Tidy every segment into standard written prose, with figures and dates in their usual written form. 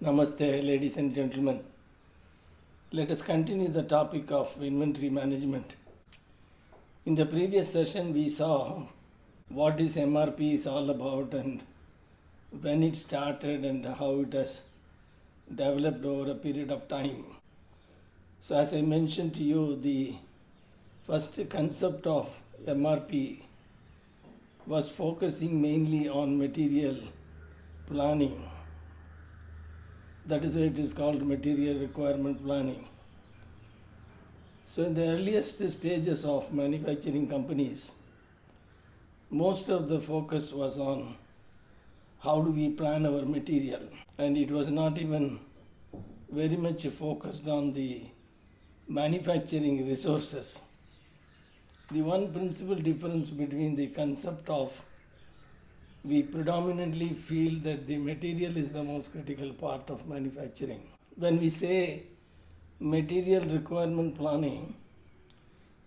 Namaste, ladies and gentlemen. Let us continue the topic of inventory management. In the previous session, we saw what is MRP is all about and when it started and how it has developed over a period of time. So, as I mentioned to you, the first concept of MRP was focusing mainly on material planning. That is why it is called material requirement planning. So, in the earliest stages of manufacturing companies, most of the focus was on how do we plan our material, and it was not even very much focused on the manufacturing resources. The one principal difference between the concept of we predominantly feel that the material is the most critical part of manufacturing. When we say material requirement planning,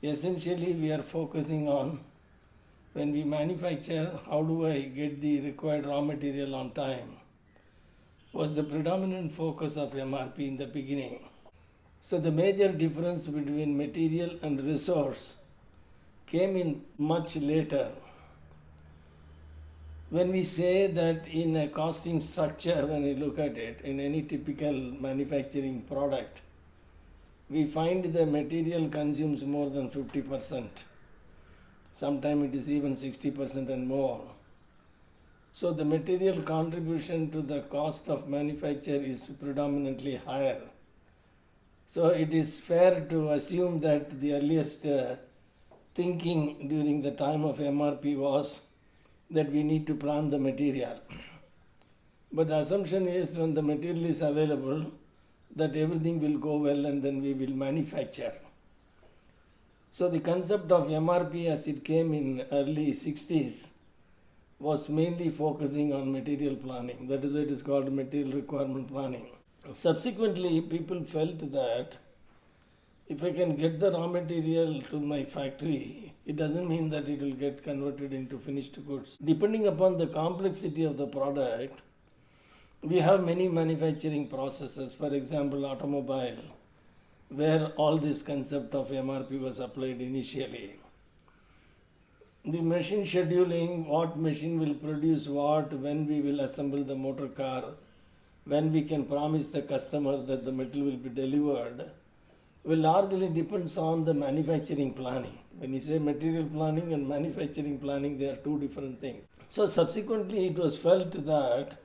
essentially we are focusing on when we manufacture, how do I get the required raw material on time, was the predominant focus of MRP in the beginning. So the major difference between material and resource came in much later. When we say that in a costing structure, when we look at it, in any typical manufacturing product, we find the material consumes more than 50%. Sometimes it is even 60% and more. So the material contribution to the cost of manufacture is predominantly higher. So it is fair to assume that the earliest thinking during the time of MRP was that we need to plan the material. But the assumption is when the material is available, that everything will go well and then we will manufacture. So the concept of MRP as it came in early 60s was mainly focusing on material planning. That is why it is called material requirement planning. Subsequently, people felt that if I can get the raw material to my factory, it doesn't mean that it will get converted into finished goods. Depending upon the complexity of the product, we have many manufacturing processes. For example, automobile, where all this concept of MRP was applied initially. The machine scheduling, what machine will produce what, when we will assemble the motor car, when we can promise the customer that the metal will be delivered, will largely depends on the manufacturing planning. When you say material planning and manufacturing planning, they are two different things. So subsequently it was felt that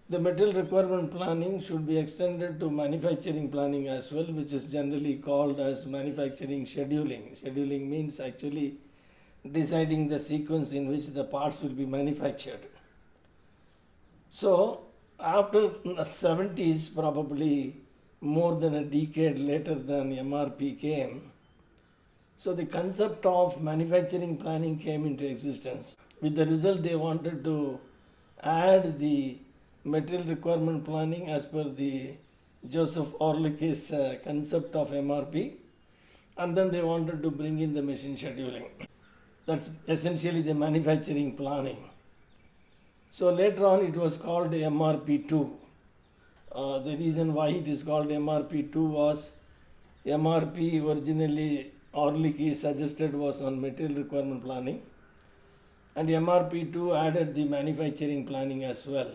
the material requirement planning should be extended to manufacturing planning as well, which is generally called as manufacturing scheduling. Scheduling means actually deciding the sequence in which the parts will be manufactured. So after the 70s, probably more than a decade later than MRP came, so the concept of manufacturing planning came into existence. With the result, they wanted to add the material requirement planning as per the Joseph Orlik's concept of MRP, and then they wanted to bring in the machine scheduling. That's essentially the manufacturing planning. So later on it was called MRP2. The reason why it is called MRP2 was MRP originally Orlik suggested was on material requirement planning, and MRP2 added the manufacturing planning as well.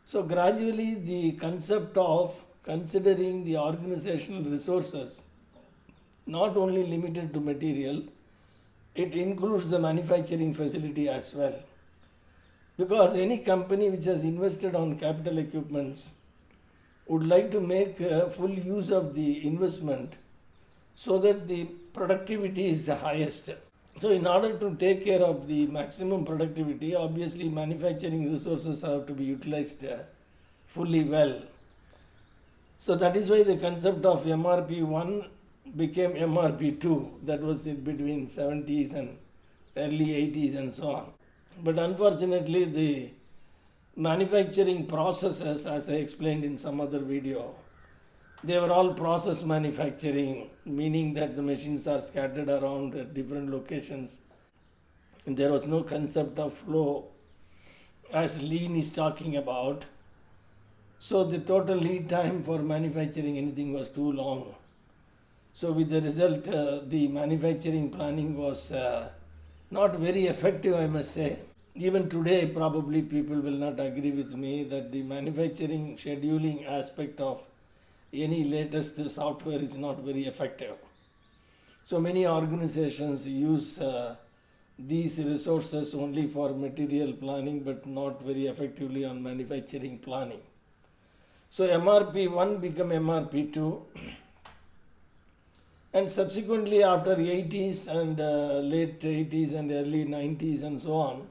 So gradually the concept of considering the organizational resources, not only limited to material, it includes the manufacturing facility as well. Because any company which has invested on capital equipments would like to make full use of the investment so that the productivity is the highest. So in order to take care of the maximum productivity, obviously manufacturing resources have to be utilized fully well. So that is why the concept of MRP1 became MRP2. That was in between 70s and early 80s and so on. But unfortunately, the manufacturing processes, as I explained in some other video, they were all process manufacturing, meaning that the machines are scattered around at different locations. And there was no concept of flow as Lean is talking about. So the total lead time for manufacturing anything was too long. So with the result, the manufacturing planning was not very effective, I must say. Even today, probably people will not agree with me that the manufacturing scheduling aspect of any latest software is not very effective. So many organizations use these resources only for material planning but not very effectively on manufacturing planning. So MRP 1 became MRP 2 and subsequently after 80s and late 80s and early 90s and so on,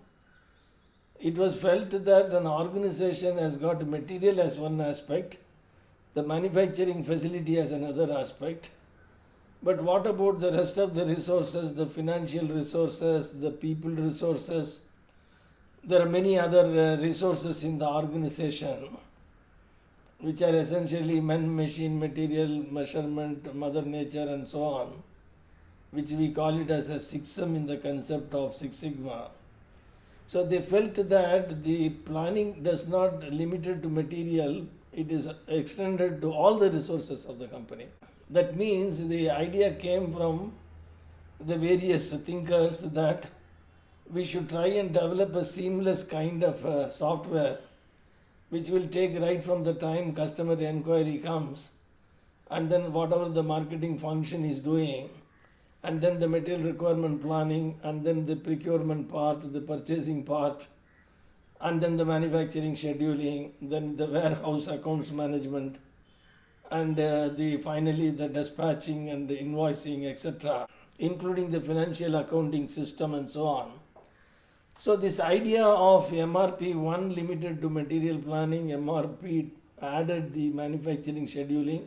it was felt that an organization has got material as one aspect, the manufacturing facility as another aspect, but what about the rest of the resources, the financial resources, the people resources? There are many other resources in the organization which are essentially men, machine, material, measurement, mother nature and so on, which we call it as a 6M in the concept of Six Sigma. So they felt that the planning does not limited to material, it is extended to all the resources of the company. That means the idea came from the various thinkers that we should try and develop a seamless kind of software which will take right from the time customer inquiry comes and then whatever the marketing function is doing and then the material requirement planning and then the procurement part, the purchasing part and then the manufacturing scheduling, then the warehouse accounts management and finally the dispatching and the invoicing, etc., including the financial accounting system and so on. So this idea of MRP 1 limited to material planning, MRP added the manufacturing scheduling,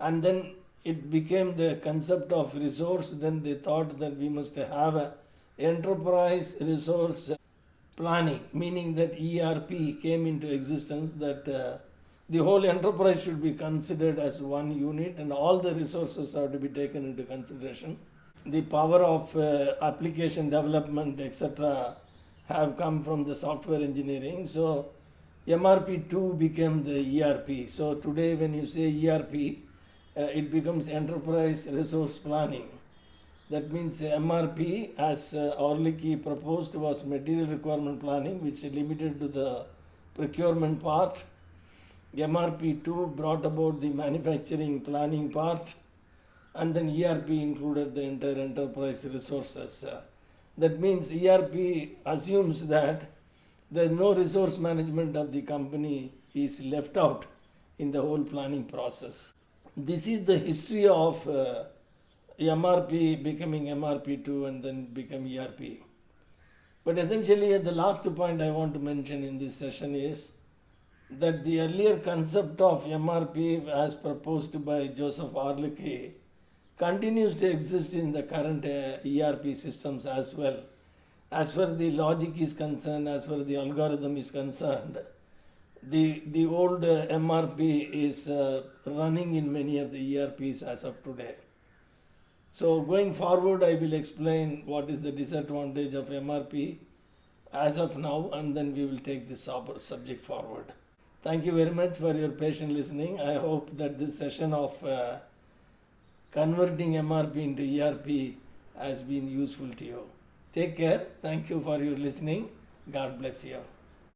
and then it became the concept of resource. Then they thought that we must have a enterprise resource planning, meaning that ERP came into existence, that the whole enterprise should be considered as one unit and all the resources have to be taken into consideration. The power of application development, etc., have come from the software engineering. So MRP2 became the ERP. So today when you say ERP, it becomes enterprise resource planning. That means MRP, as Orlicki proposed, was material requirement planning, which is limited to the procurement part. MRP2 brought about the manufacturing planning part, and then ERP included the entire enterprise resources. That means ERP assumes that there is no resource management of the company is left out in the whole planning process. This is the history of MRP becoming MRP2 and then become ERP. But essentially, the last point I want to mention in this session is that the earlier concept of MRP as proposed by Joseph Orlicki continues to exist in the current ERP systems as well. As far as the logic is concerned, as far as the algorithm is concerned, the old MRP is running in many of the ERPs as of today. So going forward, I will explain what is the disadvantage of MRP as of now, and then we will take this subject forward. Thank you very much for your patient listening. I hope that this session of converting MRP into ERP has been useful to you. Take care. Thank you for your listening. God bless you.